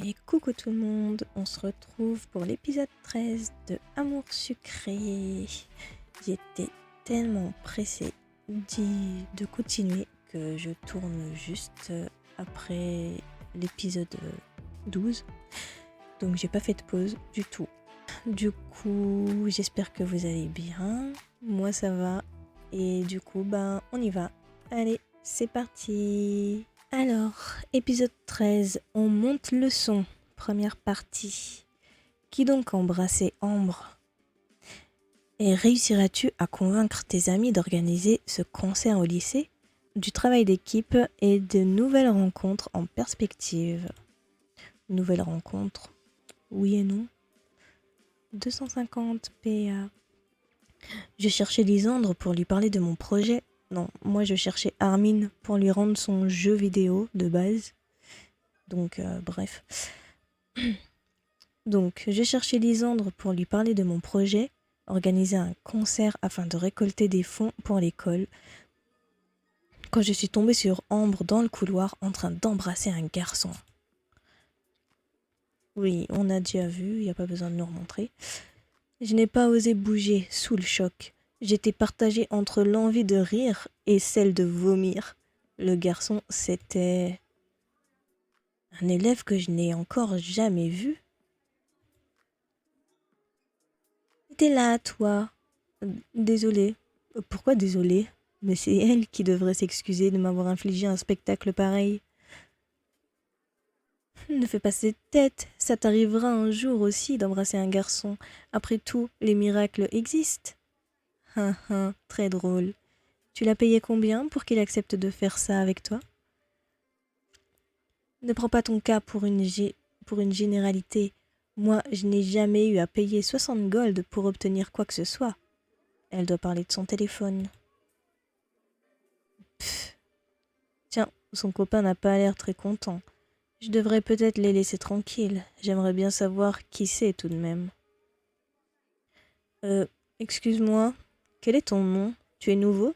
Et coucou tout le monde, on se retrouve pour l'épisode 13 de Amour sucré. J'étais tellement pressée de continuer que je tourne juste après l'épisode 12. Donc j'ai pas fait de pause du tout. Du coup, j'espère que vous allez bien. Moi ça va. Et du coup, on y va. Allez, c'est parti. Alors, épisode 13, on monte le son, première partie. Qui donc embrassait Ambre? Et réussiras-tu à convaincre tes amis d'organiser ce concert au lycée? Du travail d'équipe et de nouvelles rencontres en perspective. Nouvelles rencontres, oui et non. 250 PA. Je cherchais Lisandre pour lui parler de mon projet. Non, moi je cherchais Armin pour lui rendre son jeu vidéo de base. Donc, bref. Donc, j'ai cherché Lisandre pour lui parler de mon projet, organiser un concert afin de récolter des fonds pour l'école, quand je suis tombée sur Ambre dans le couloir en train d'embrasser un garçon. Oui, on a déjà vu, il n'y a pas besoin de nous remontrer. Je n'ai pas osé bouger sous le choc. J'étais partagée entre l'envie de rire et celle de vomir. Le garçon, c'était un élève que je n'ai encore jamais vu. T'es là, toi. Désolée. Pourquoi désolée? Mais c'est elle qui devrait s'excuser de m'avoir infligé un spectacle pareil. Ne fais pas cette tête, ça t'arrivera un jour aussi d'embrasser un garçon. Après tout, les miracles existent. Très drôle. Tu l'as payé combien pour qu'il accepte de faire ça avec toi? Ne prends pas ton cas pour une généralité. Moi, je n'ai jamais eu à payer 60 gold pour obtenir quoi que ce soit. Elle doit parler de son téléphone. Pfff. Tiens, son copain n'a pas l'air très content. Je devrais peut-être les laisser tranquilles. J'aimerais bien savoir qui c'est tout de même. Excuse-moi, quel est ton nom? Tu es nouveau?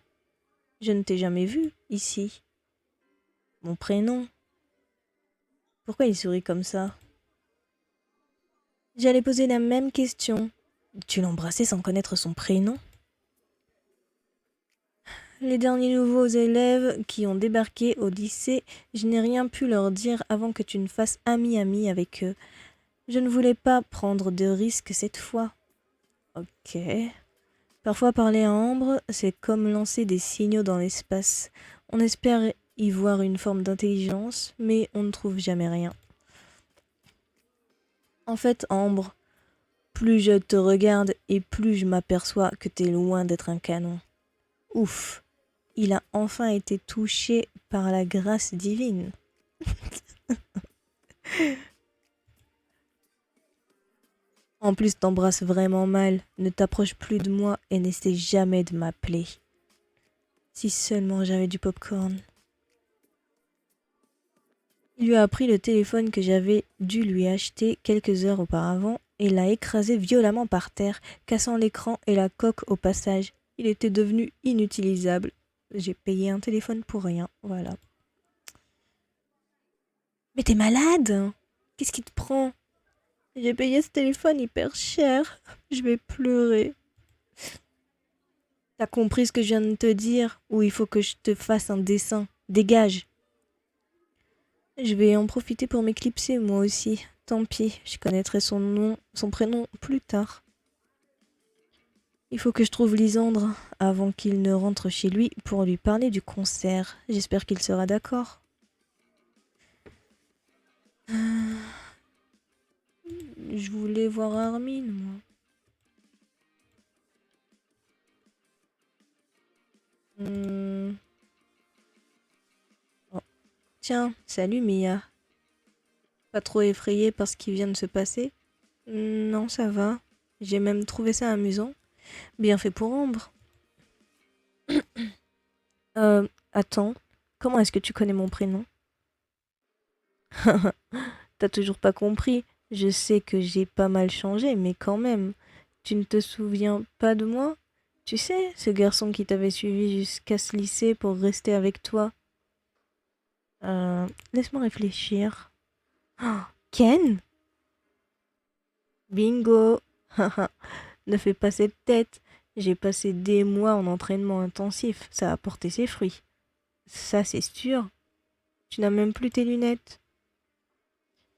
Je ne t'ai jamais vu ici. Mon prénom? Pourquoi il sourit comme ça? J'allais poser la même question. Tu l'embrassais sans connaître son prénom? Les derniers nouveaux élèves qui ont débarqué au lycée, je n'ai rien pu leur dire avant que tu ne fasses ami-ami avec eux. Je ne voulais pas prendre de risques cette fois. Ok. Parfois parler à Ambre, c'est comme lancer des signaux dans l'espace. On espère y voir une forme d'intelligence, mais on ne trouve jamais rien. En fait, Ambre, plus je te regarde et plus je m'aperçois que t'es loin d'être un canon. Ouf, il a enfin été touché par la grâce divine. En plus, t'embrasses vraiment mal. Ne t'approche plus de moi et n'essaie jamais de m'appeler. Si seulement j'avais du popcorn. Il lui a pris le téléphone que j'avais dû lui acheter quelques heures auparavant et l'a écrasé violemment par terre, cassant l'écran et la coque au passage. Il était devenu inutilisable. J'ai payé un téléphone pour rien, voilà. Mais t'es malade? Qu'est-ce qui te prend? J'ai payé ce téléphone hyper cher. Je vais pleurer. T'as compris ce que je viens de te dire? Ou il faut que je te fasse un dessin? Dégage! Je vais en profiter pour m'éclipser moi aussi. Tant pis, je connaîtrai son prénom plus tard. Il faut que je trouve Lisandre avant qu'il ne rentre chez lui pour lui parler du concert. J'espère qu'il sera d'accord. Je voulais voir Armin, moi. Oh. Tiens, salut Mia. Pas trop effrayée par ce qui vient de se passer? Non, ça va. J'ai même trouvé ça amusant. Bien fait pour Ambre. Attends. Comment est-ce que tu connais mon prénom? T'as toujours pas compris. Je sais que j'ai pas mal changé, mais quand même. Tu ne te souviens pas de moi? Tu sais, ce garçon qui t'avait suivi jusqu'à ce lycée pour rester avec toi. Laisse-moi réfléchir. Oh, Ken? Bingo! Ne fais pas cette tête. J'ai passé des mois en entraînement intensif. Ça a porté ses fruits. Ça, c'est sûr. Tu n'as même plus tes lunettes.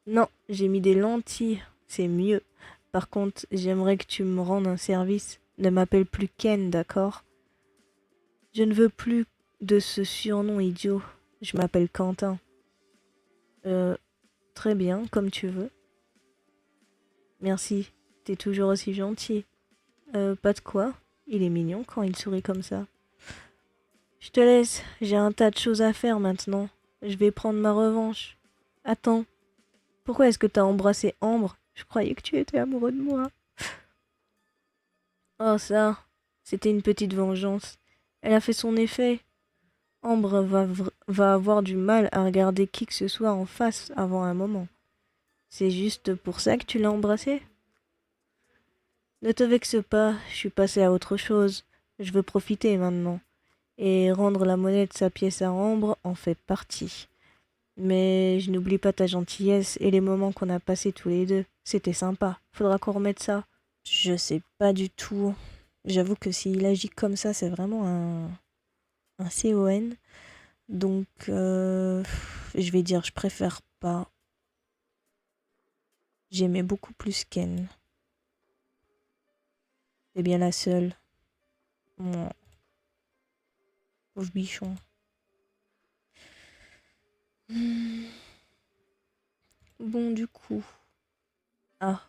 Non, j'ai mis des lentilles. C'est mieux. Par contre, j'aimerais que tu me rendes un service. Ne m'appelle plus Ken, d'accord? Je ne veux plus de ce surnom idiot. Je m'appelle Quentin. Euh, Très bien, comme tu veux. Merci. T'es toujours aussi gentil. Pas de quoi. Il est mignon quand il sourit comme ça. Je te laisse. J'ai un tas de choses à faire maintenant. Je vais prendre ma revanche. Attends. Pourquoi est-ce que t'as embrassé Ambre? Je croyais que tu étais amoureux de moi. Oh ça, c'était une petite vengeance. Elle a fait son effet. Ambre va avoir du mal à regarder qui que ce soit en face avant un moment. C'est juste pour ça que tu l'as embrassé? Ne te vexe pas, je suis passée à autre chose. Je veux profiter maintenant. Et rendre la monnaie de sa pièce à Ambre en fait partie. Mais je n'oublie pas ta gentillesse et les moments qu'on a passés tous les deux. C'était sympa. Faudra qu'on remette ça. Je sais pas du tout. J'avoue que s'il agit comme ça, c'est vraiment un CON. Donc, je vais dire, je préfère pas. J'aimais beaucoup plus Ken. C'est bien la seule. Mon pauvre bichon. Bon, du coup. Ah.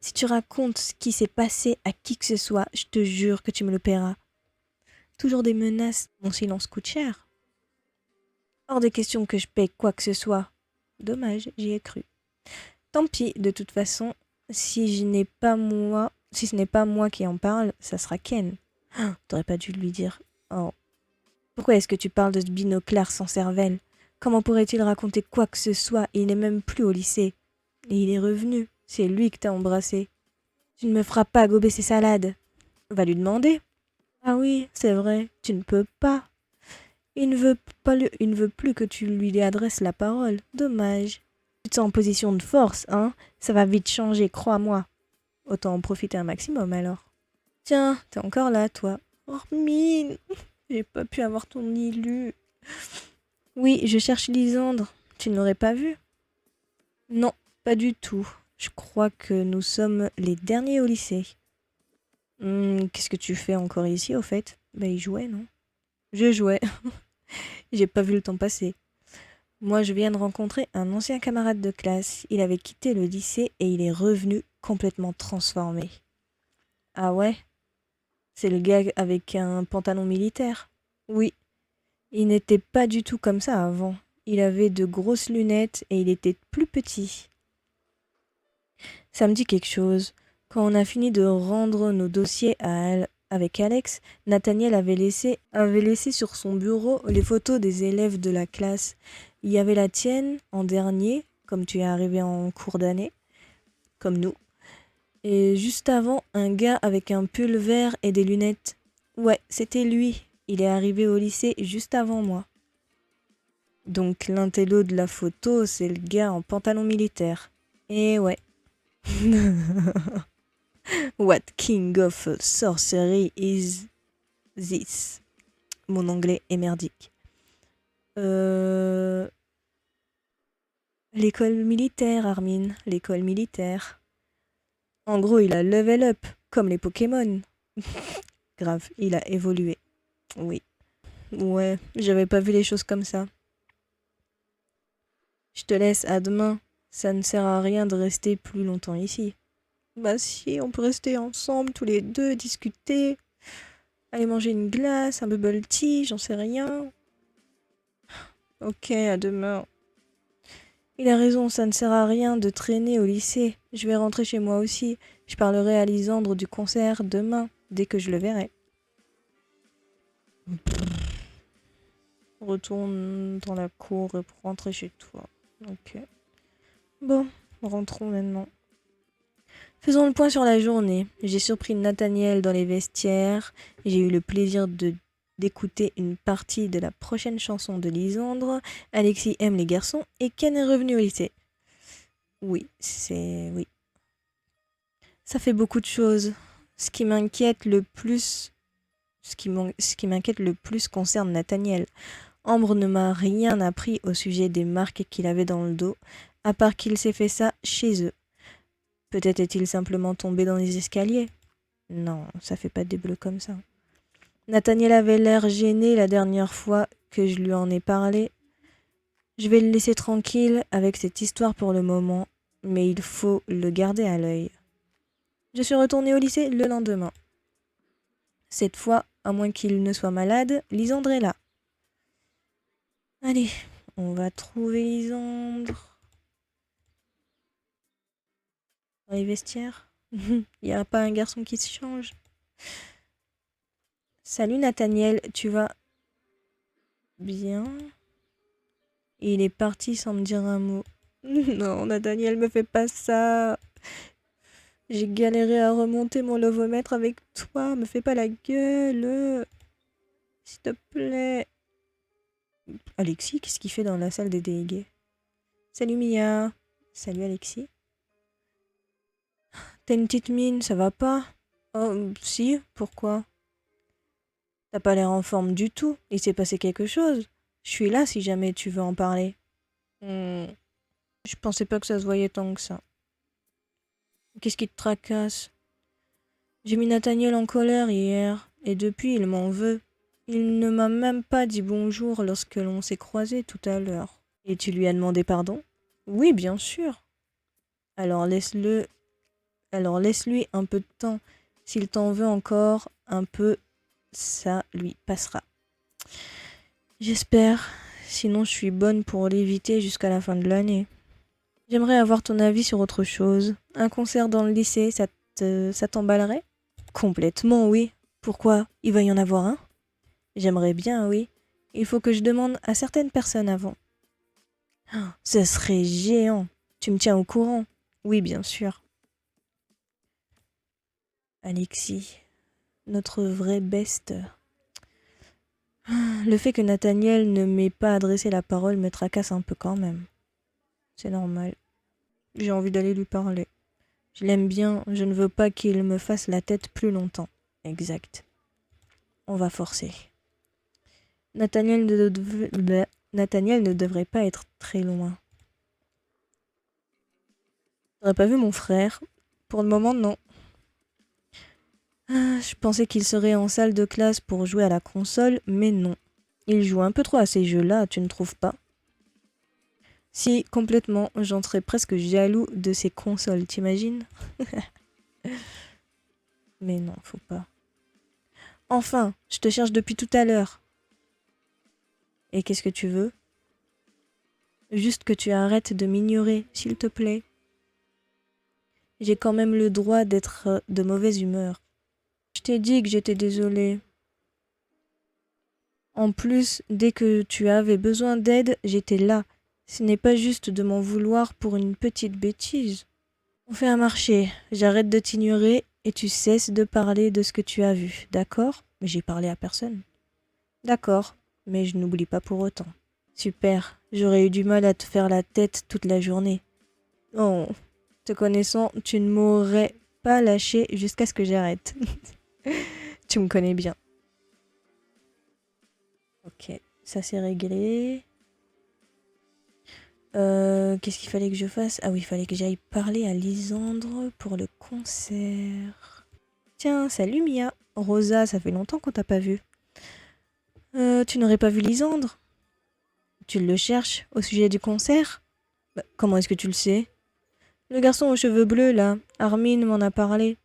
Si tu racontes ce qui s'est passé à qui que ce soit, je te jure que tu me le paieras. Toujours des menaces. Mon silence coûte cher. Hors de question que je paye quoi que ce soit. Dommage, j'y ai cru. Tant pis, de toute façon, si ce n'est pas moi qui en parle, ça sera Ken. T'aurais pas dû lui dire. Oh. Pourquoi est-ce que tu parles de ce binoclard sans cervelle? Comment pourrait-il raconter quoi que ce soit? Il n'est même plus au lycée. Et il est revenu. C'est lui que t'as embrassé. Tu ne me feras pas gober ses salades. Va lui demander. Ah oui, c'est vrai, tu ne peux pas. Il ne veut plus que tu lui adresses la parole. Dommage. Tu te sens en position de force, hein? Ça va vite changer, crois-moi. Autant en profiter un maximum alors. Tiens, t'es encore là, toi. Oh, mine, j'ai pas pu avoir ton ilu. Oui, je cherche Lisandre. Tu ne l'aurais pas vu? Non, pas du tout. Je crois que nous sommes les derniers au lycée. Qu'est-ce que tu fais encore ici, au fait? Bah, il jouait, non? Je jouais. J'ai pas vu le temps passer. Moi, je viens de rencontrer un ancien camarade de classe. Il avait quitté le lycée et il est revenu complètement transformé. Ah ouais? C'est le gars avec un pantalon militaire? Oui. Il n'était pas du tout comme ça avant. Il avait de grosses lunettes et il était plus petit. Ça me dit quelque chose. Quand on a fini de rendre nos dossiers avec Alex, Nathaniel avait laissé sur son bureau les photos des élèves de la classe. Il y avait la tienne en dernier, comme tu es arrivé en cours d'année, comme nous. Et juste avant, un gars avec un pull vert et des lunettes. Ouais, c'était lui. Il est arrivé au lycée juste avant moi. Donc l'intello de la photo, c'est le gars en pantalon militaire. Et ouais. What king of sorcery is this? Mon anglais est merdique. L'école militaire, Armin. L'école militaire. En gros, il a level up, comme les Pokémon. Grave, il a évolué. Oui. Ouais, j'avais pas vu les choses comme ça. Je te laisse, à demain. Ça ne sert à rien de rester plus longtemps ici. Bah si, on peut rester ensemble, tous les deux, discuter. Aller manger une glace, un bubble tea, j'en sais rien. Ok, à demain. Il a raison, ça ne sert à rien de traîner au lycée. Je vais rentrer chez moi aussi. Je parlerai à Lisandre du concert demain, dès que je le verrai. Retourne dans la cour pour rentrer chez toi. Ok. Bon, rentrons maintenant. Faisons le point sur la journée. J'ai surpris Nathaniel dans les vestiaires. J'ai eu le plaisir d'écouter une partie de la prochaine chanson de Lisandre. Alexis aime les garçons et Ken est revenu au lycée. Oui. Ça fait beaucoup de choses. Ce qui m'inquiète le plus, ce qui m'inquiète le plus concerne Nathaniel. Ambre ne m'a rien appris au sujet des marques qu'il avait dans le dos, à part qu'il s'est fait ça chez eux. Peut-être est-il simplement tombé dans les escaliers. Non, ça fait pas des bleus comme ça. Nathaniel avait l'air gêné la dernière fois que je lui en ai parlé. Je vais le laisser tranquille avec cette histoire pour le moment, mais il faut le garder à l'œil. Je suis retournée au lycée le lendemain. Cette fois, à moins qu'il ne soit malade, Lisandre est là. Allez, on va trouver Lisandre. Dans les vestiaires. Il n'y a pas un garçon qui se change. Salut Nathaniel, tu vas bien? Il est parti sans me dire un mot. Non, Nathaniel, me fais pas ça. J'ai galéré à remonter mon lovomètre avec toi. Me fais pas la gueule. S'il te plaît. Alexis, qu'est-ce qu'il fait dans la salle des délégués? Salut Mia. Salut Alexis. T'as une petite mine, ça va pas? Oh, si, pourquoi? T'as pas l'air en forme du tout. Il s'est passé quelque chose. Je suis là si jamais tu veux en parler. Je pensais pas que ça se voyait tant que ça. Qu'est-ce qui te tracasse? J'ai mis Nathaniel en colère hier, et depuis il m'en veut. Il ne m'a même pas dit bonjour lorsque l'on s'est croisés tout à l'heure. Et tu lui as demandé pardon? Oui, bien sûr. Alors laisse-le. Alors laisse-lui un peu de temps. S'il t'en veut encore un peu, ça lui passera. J'espère. Sinon, je suis bonne pour l'éviter jusqu'à la fin de l'année. J'aimerais avoir ton avis sur autre chose. Un concert dans le lycée, ça t'emballerait? Complètement, oui. Pourquoi? Il va y en avoir un? J'aimerais bien, oui. Il faut que je demande à certaines personnes avant. Ah, ce serait géant. Tu me tiens au courant? Oui, bien sûr. Alexis, notre vrai best. Le fait que Nathaniel ne m'ait pas adressé la parole me tracasse un peu quand même. C'est normal. J'ai envie d'aller lui parler. Je l'aime bien, je ne veux pas qu'il me fasse la tête plus longtemps. Exact. On va forcer. Nathaniel ne devrait pas être très loin. J'aurais pas vu mon frère. Pour le moment, non. Je pensais qu'il serait en salle de classe pour jouer à la console, mais non. Il joue un peu trop à ces jeux-là, tu ne trouves pas? Si, complètement. J'en serais presque jaloux de ces consoles, t'imagines? Mais non, faut pas. Enfin, je te cherche depuis tout à l'heure. Et qu'est-ce que tu veux? Juste que tu arrêtes de m'ignorer, s'il te plaît. J'ai quand même le droit d'être de mauvaise humeur. Je t'ai dit que j'étais désolée. En plus, dès que tu avais besoin d'aide, j'étais là. Ce n'est pas juste de m'en vouloir pour une petite bêtise. On fait un marché, j'arrête de t'ignorer et tu cesses de parler de ce que tu as vu, d'accord? Mais j'ai parlé à personne. D'accord, mais je n'oublie pas pour autant. Super, j'aurais eu du mal à te faire la tête toute la journée. Oh, te connaissant, tu ne m'aurais pas lâché jusqu'à ce que j'arrête. Tu me connais bien. Ok, ça c'est réglé. Qu'est-ce qu'il fallait que je fasse? Ah oui, il fallait que j'aille parler à Lisandre pour le concert. Tiens, salut Mia. Rosa, ça fait longtemps qu'on t'a pas vu. Tu n'aurais pas vu Lisandre? Tu le cherches au sujet du concert? Bah, comment est-ce que tu le sais? Le garçon aux cheveux bleus, là. Armin m'en a parlé.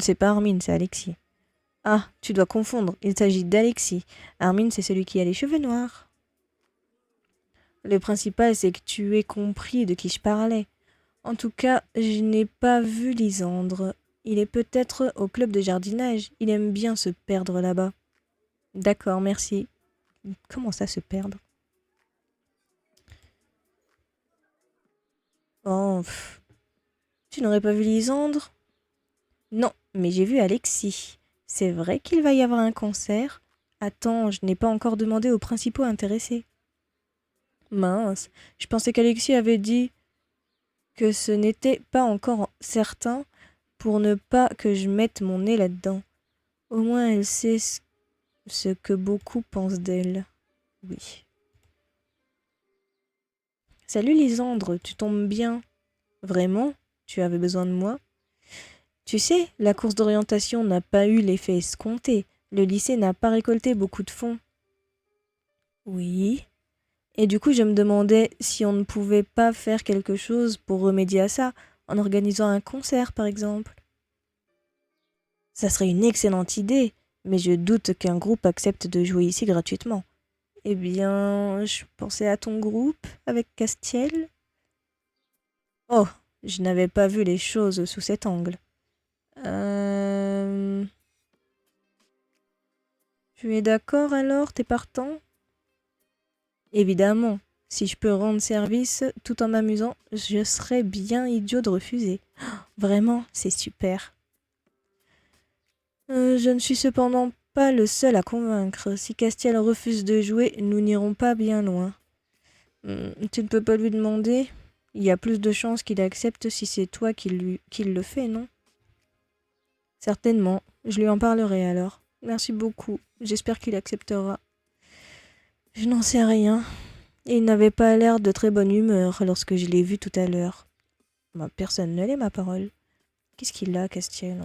C'est pas Armin, c'est Alexis. Ah, tu dois confondre. Il s'agit d'Alexis. Armin, c'est celui qui a les cheveux noirs. Le principal, c'est que tu aies compris de qui je parlais. En tout cas, je n'ai pas vu Lisandre. Il est peut-être au club de jardinage. Il aime bien se perdre là-bas. D'accord, merci. Comment ça, se perdre? Oh, tu n'aurais pas vu Lisandre? Non, mais j'ai vu Alexis. C'est vrai qu'il va y avoir un concert? Attends, je n'ai pas encore demandé aux principaux intéressés. Mince, je pensais qu'Alexis avait dit... que ce n'était pas encore certain pour ne pas que je mette mon nez là-dedans. Au moins elle sait ce que beaucoup pensent d'elle. Oui. Salut Lisandre, tu tombes bien. Vraiment? Tu avais besoin de moi? Tu sais, la course d'orientation n'a pas eu l'effet escompté. Le lycée n'a pas récolté beaucoup de fonds. Oui. Et du coup, je me demandais si on ne pouvait pas faire quelque chose pour remédier à ça, en organisant un concert par exemple. Ça serait une excellente idée, mais je doute qu'un groupe accepte de jouer ici gratuitement. Eh bien, je pensais à ton groupe avec Castiel. Oh, je n'avais pas vu les choses sous cet angle. Tu es d'accord alors? T'es partant? Évidemment, si je peux rendre service tout en m'amusant, je serais bien idiot de refuser. Vraiment, c'est super. Je ne suis cependant pas le seul à convaincre. Si Castiel refuse de jouer, nous n'irons pas bien loin. Tu ne peux pas lui demander? Il y a plus de chances qu'il accepte si c'est toi qui le fait, non? Certainement. Je lui en parlerai alors. Merci beaucoup. J'espère qu'il acceptera. Je n'en sais rien. Et il n'avait pas l'air de très bonne humeur lorsque je l'ai vu tout à l'heure. Personne ne l'est, ma parole. Qu'est-ce qu'il a, Castiel?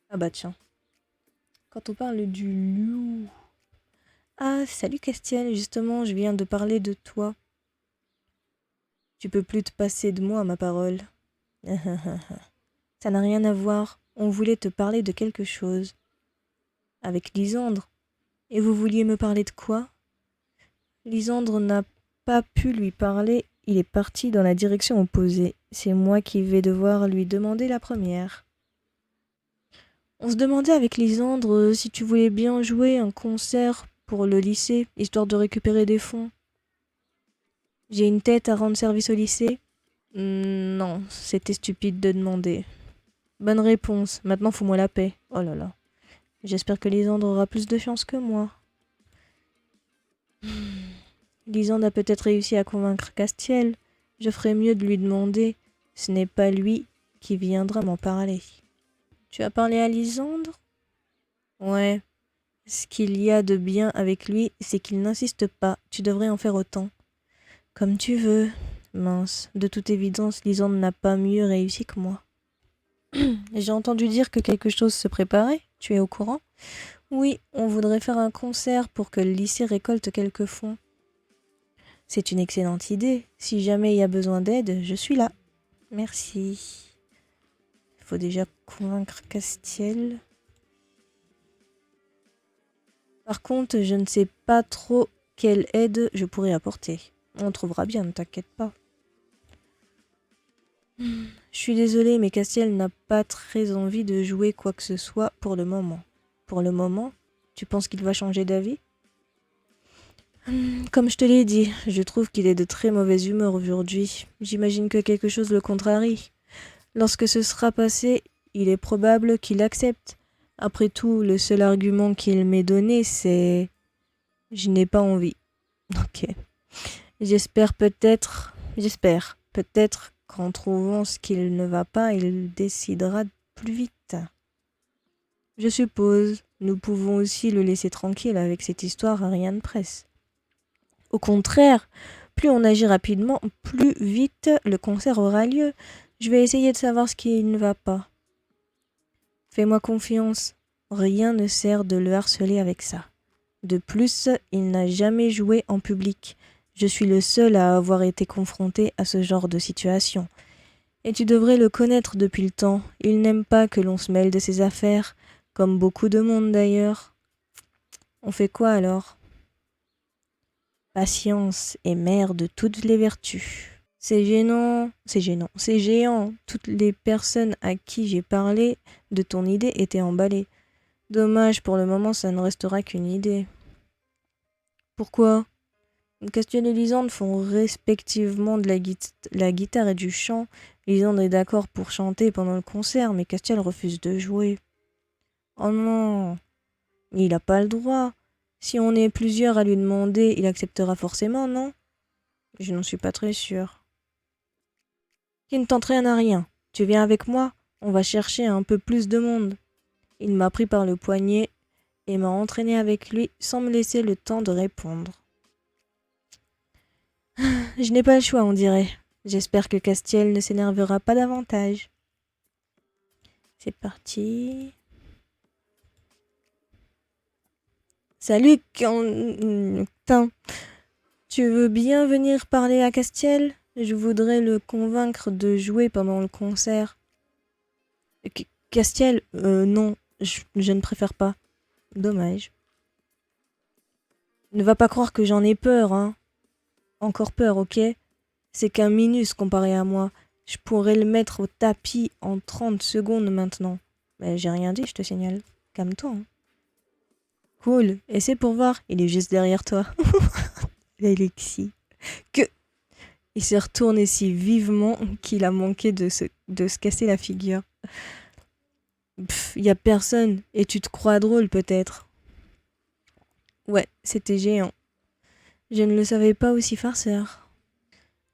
Ah bah tiens. Quand on parle du loup... Ah, salut Castiel, justement, je viens de parler de toi. Tu peux plus te passer de moi, ma parole. Ça n'a rien à voir. On voulait te parler de quelque chose. Avec Lisandre. Et vous vouliez me parler de quoi? Lisandre n'a pas pu lui parler. Il est parti dans la direction opposée. C'est moi qui vais devoir lui demander la première. On se demandait avec Lisandre si tu voulais bien jouer un concert pour le lycée, histoire de récupérer des fonds. J'ai une tête à rendre service au lycée? Non, c'était stupide de demander. Bonne réponse, maintenant fous-moi la paix. Oh là là. J'espère que Lisandre aura plus de chance que moi. Lisandre a peut-être réussi à convaincre Castiel. Je ferais mieux de lui demander. Ce n'est pas lui qui viendra m'en parler. Tu as parlé à Lisandre? Ouais. Ce qu'il y a de bien avec lui, c'est qu'il n'insiste pas. Tu devrais en faire autant. Comme tu veux. Mince. De toute évidence, Lisandre n'a pas mieux réussi que moi. J'ai entendu dire que quelque chose se préparait. Tu es au courant? Oui, on voudrait faire un concert pour que le lycée récolte quelques fonds. C'est une excellente idée. Si jamais il y a besoin d'aide, je suis là. Merci. Il faut déjà convaincre Castiel. Par contre, je ne sais pas trop quelle aide je pourrais apporter. On trouvera bien, ne t'inquiète pas. Je suis désolée, mais Castiel n'a pas très envie de jouer quoi que ce soit pour le moment. Pour le moment, tu penses qu'il va changer d'avis? Comme je te l'ai dit, je trouve qu'il est de très mauvaise humeur aujourd'hui. J'imagine que quelque chose le contrarie. Lorsque ce sera passé, il est probable qu'il accepte. Après tout, le seul argument qu'il m'ait donné, c'est... Je n'ai pas envie. Ok. J'espère qu'en trouvant ce qu'il ne va pas, il décidera plus vite. Je suppose, nous pouvons aussi le laisser tranquille avec cette histoire, rien ne presse. Au contraire, plus on agit rapidement, plus vite le concert aura lieu. Je vais essayer de savoir ce qui ne va pas. Fais-moi confiance, rien ne sert de le harceler avec ça. De plus, il n'a jamais joué en public. Je suis le seul à avoir été confronté à ce genre de situation. Et tu devrais le connaître depuis le temps. Il n'aime pas que l'on se mêle de ses affaires, comme beaucoup de monde d'ailleurs. On fait quoi alors? Patience est mère de toutes les vertus. C'est géant. Toutes les personnes à qui j'ai parlé de ton idée étaient emballées. Dommage, pour le moment, ça ne restera qu'une idée. Pourquoi? Castiel et Lisandre font respectivement de la guitare et du chant. Lisandre est d'accord pour chanter pendant le concert, mais Castiel refuse de jouer. Oh non, il n'a pas le droit. Si on est plusieurs à lui demander, il acceptera forcément, non? Je n'en suis pas très sûre. Qui ne t'entraîne à rien. Tu viens avec moi? On va chercher un peu plus de monde. Il m'a pris par le poignet et m'a entraîné avec lui sans me laisser le temps de répondre. Je n'ai pas le choix, on dirait. J'espère que Castiel ne s'énervera pas davantage. C'est parti. Salut, Quentin. Tu veux bien venir parler à Castiel? Je voudrais le convaincre de jouer pendant le concert. Castiel, non, je ne préfère pas. Dommage. Ne va pas croire que j'en ai peur, hein. Encore peur, ok? C'est qu'un minus comparé à moi. Je pourrais le mettre au tapis en 30 secondes maintenant. Mais j'ai rien dit, je te signale. Calme-toi. Hein. Cool. Et c'est pour voir. Il est juste derrière toi. Alexis. Que... Il s'est retourné si vivement qu'il a manqué de se casser la figure. Pff, y a personne. Et tu te crois drôle peut-être. Ouais, c'était géant. Je ne le savais pas aussi farceur.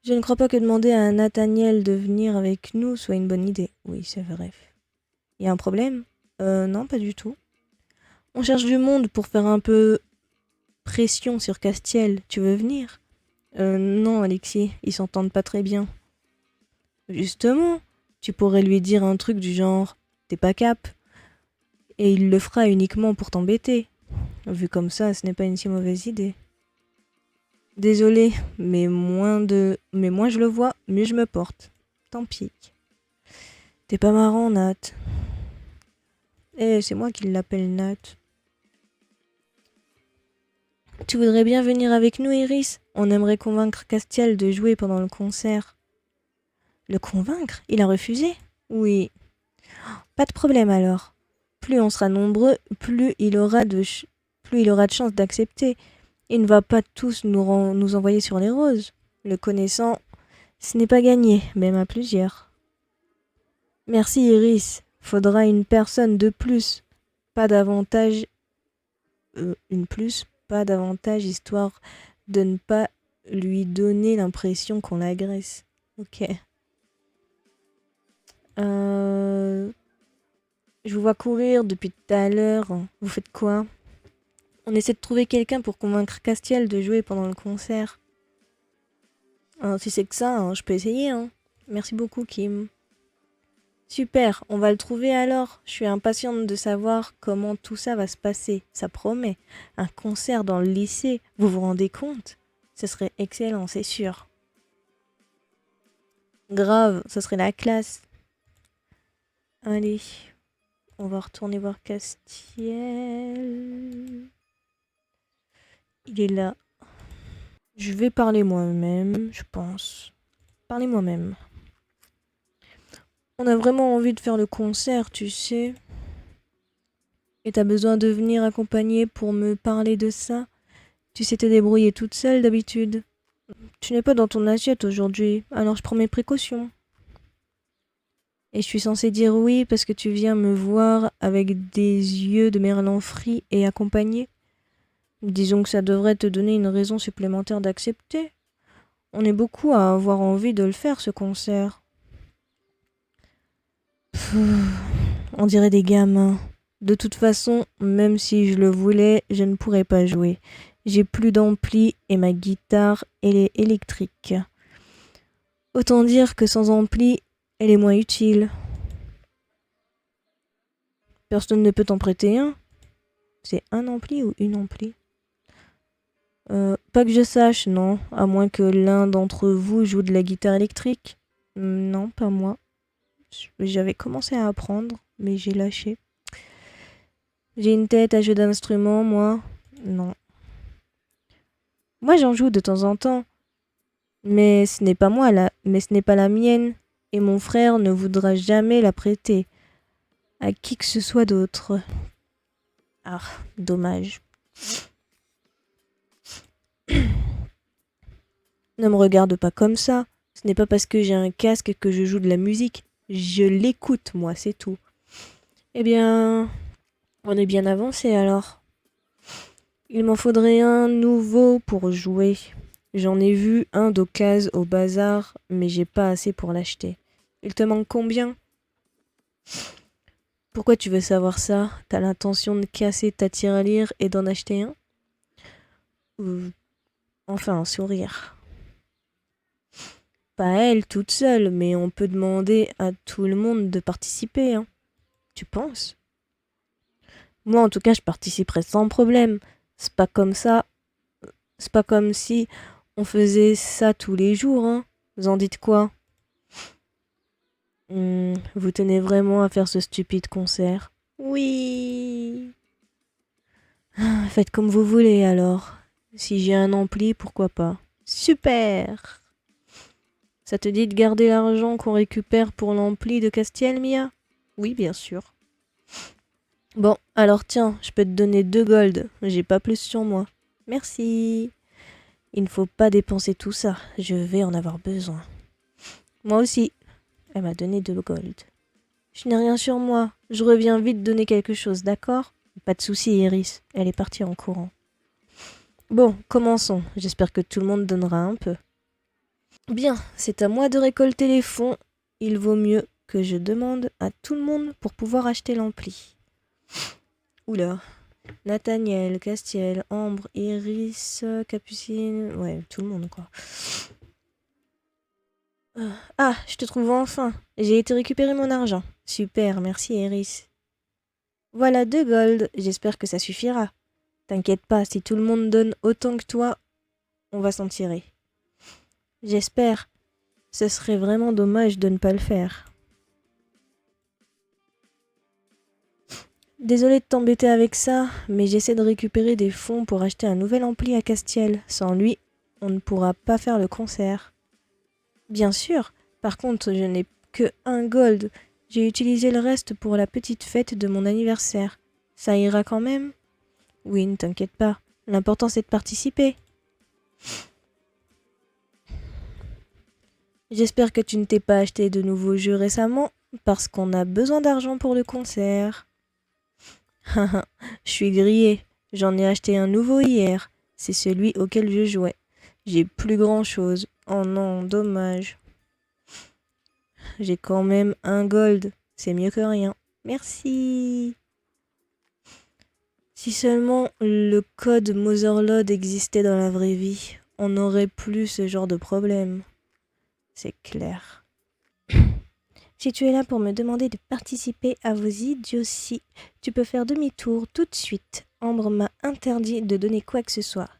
Je ne crois pas que demander à Nathaniel de venir avec nous soit une bonne idée. Oui, c'est vrai. Y a un problème? Non, pas du tout. On cherche du monde pour faire un peu pression sur Castiel. Tu veux venir? Non, Alexis, ils s'entendent pas très bien. Justement, tu pourrais lui dire un truc du genre « T'es pas cap ?» et il le fera uniquement pour t'embêter. Vu comme ça, ce n'est pas une si mauvaise idée. Désolé, mais moins je le vois, mieux je me porte. Tant pis. T'es pas marrant, Nat. Eh, c'est moi qui l'appelle Nat. Tu voudrais bien venir avec nous, Iris? On aimerait convaincre Castiel de jouer pendant le concert. Le convaincre? Il a refusé? Oui. Pas de problème alors. Plus on sera nombreux, plus il aura de chances d'accepter. Il ne va pas tous nous envoyer sur les roses. Le connaissant, ce n'est pas gagné, même à plusieurs. Merci Iris. Faudra une personne de plus. Pas davantage. Pas davantage, histoire de ne pas lui donner l'impression qu'on l'agresse. Ok. Je vous vois courir depuis tout à l'heure. Vous faites quoi? On essaie de trouver quelqu'un pour convaincre Castiel de jouer pendant le concert. Si c'est que ça, hein, je peux essayer. Hein. Merci beaucoup, Kim. Super, on va le trouver alors. Je suis impatiente de savoir comment tout ça va se passer. Ça promet. Un concert dans le lycée, vous vous rendez compte? Ce serait excellent, c'est sûr. Grave, ce serait la classe. Allez, on va retourner voir Castiel. Il est là. Je vais parler moi-même, je pense. Parler moi-même. On a vraiment envie de faire le concert, tu sais. Et t'as besoin de venir accompagner pour me parler de ça? Tu sais te débrouiller toute seule d'habitude. Tu n'es pas dans ton assiette aujourd'hui, alors je prends mes précautions. Et je suis censée dire oui parce que tu viens me voir avec des yeux de merlan frit et accompagné. Disons que ça devrait te donner une raison supplémentaire d'accepter. On est beaucoup à avoir envie de le faire, ce concert. On dirait des gamins. De toute façon, même si je le voulais, je ne pourrais pas jouer. J'ai plus d'ampli et ma guitare, elle est électrique. Autant dire que sans ampli, elle est moins utile. Personne ne peut t'en prêter un. C'est un ampli ou une ampli? Pas que je sache, non. À moins que l'un d'entre vous joue de la guitare électrique. Non, pas moi. J'avais commencé à apprendre, mais j'ai lâché. J'ai une tête à jeu d'instrument, moi. Non. Moi, j'en joue de temps en temps. Mais ce n'est pas la mienne. Et mon frère ne voudra jamais la prêter à qui que ce soit d'autre. Ah, dommage. Ne me regarde pas comme ça. Ce n'est pas parce que j'ai un casque que je joue de la musique. Je l'écoute, moi, c'est tout. Eh bien, on est bien avancé alors. Il m'en faudrait un nouveau pour jouer. J'en ai vu un d'occasion au bazar, mais j'ai pas assez pour l'acheter. Il te manque combien? Pourquoi tu veux savoir ça? T'as l'intention de casser ta tirelire et d'en acheter un? Ou enfin un sourire. Pas elle toute seule, mais on peut demander à tout le monde de participer, hein. Tu penses? Moi en tout cas je participerai sans problème. C'est pas comme ça. C'est pas comme si on faisait ça tous les jours, hein. Vous en dites quoi? Vous tenez vraiment à faire ce stupide concert? Oui. Faites comme vous voulez alors. Si j'ai un ampli, pourquoi pas? Super! Ça te dit de garder l'argent qu'on récupère pour l'ampli de Castiel, Mia? Oui, bien sûr. Bon, alors tiens, je peux te donner 2 gold. J'ai pas plus sur moi. Merci. Il ne faut pas dépenser tout ça. Je vais en avoir besoin. Moi aussi. Elle m'a donné 2 gold. Je n'ai rien sur moi. Je reviens vite donner quelque chose, d'accord? Pas de souci, Iris. Elle est partie en courant. Bon, commençons. J'espère que tout le monde donnera un peu. Bien, c'est à moi de récolter les fonds. Il vaut mieux que je demande à tout le monde pour pouvoir acheter l'ampli. Oula. Nathaniel, Castiel, Ambre, Iris, Capucine... Ouais, tout le monde, quoi. Ah, je te trouve enfin. J'ai été récupérer mon argent. Super, merci Iris. Voilà 2 gold. J'espère que ça suffira. T'inquiète pas, si tout le monde donne autant que toi, on va s'en tirer. J'espère. Ce serait vraiment dommage de ne pas le faire. Désolée de t'embêter avec ça, mais j'essaie de récupérer des fonds pour acheter un nouvel ampli à Castiel. Sans lui, on ne pourra pas faire le concert. Bien sûr, par contre, je n'ai que 1 gold. J'ai utilisé le reste pour la petite fête de mon anniversaire. Ça ira quand même? Oui, ne t'inquiète pas. L'important c'est de participer. J'espère que tu ne t'es pas acheté de nouveaux jeux récemment, parce qu'on a besoin d'argent pour le concert. Je suis grillée. J'en ai acheté un nouveau hier. C'est celui auquel je jouais. J'ai plus grand chose. Oh non, dommage. J'ai quand même 1 gold. C'est mieux que rien. Merci. Si seulement le code Motherlode existait dans la vraie vie, on n'aurait plus ce genre de problème. C'est clair. Si tu es là pour me demander de participer à vos idioties, tu peux faire demi-tour tout de suite. Ambre m'a interdit de donner quoi que ce soit.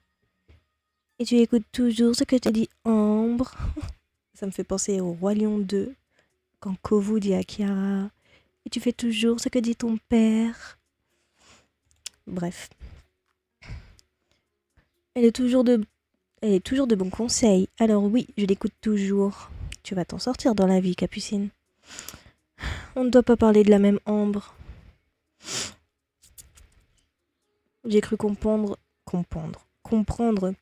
Et tu écoutes toujours ce que te dit Ambre. Ça me fait penser au Roi Lion 2, quand Kovu dit à Kiara. Et tu fais toujours ce que dit ton père. Bref. Elle est toujours de bons conseils. Alors oui, je l'écoute toujours. Tu vas t'en sortir dans la vie, Capucine. On ne doit pas parler de la même Ambre. J'ai cru comprendre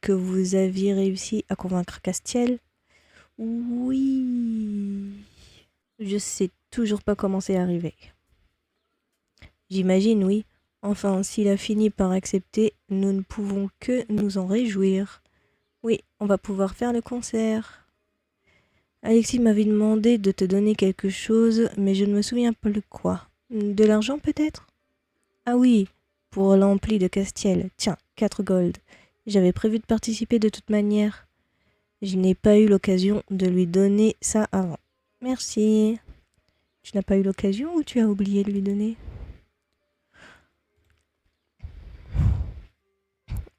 que vous aviez réussi à convaincre Castiel. Oui. Je sais toujours pas comment c'est arrivé. J'imagine, oui. Enfin, s'il a fini par accepter, nous ne pouvons que nous en réjouir. Oui, on va pouvoir faire le concert. Alexis m'avait demandé de te donner quelque chose, mais je ne me souviens plus quoi. De l'argent peut-être? Ah oui, pour l'ampli de Castiel. Tiens, 4 gold. J'avais prévu de participer de toute manière. Je n'ai pas eu l'occasion de lui donner ça avant. Merci. Tu n'as pas eu l'occasion ou tu as oublié de lui donner?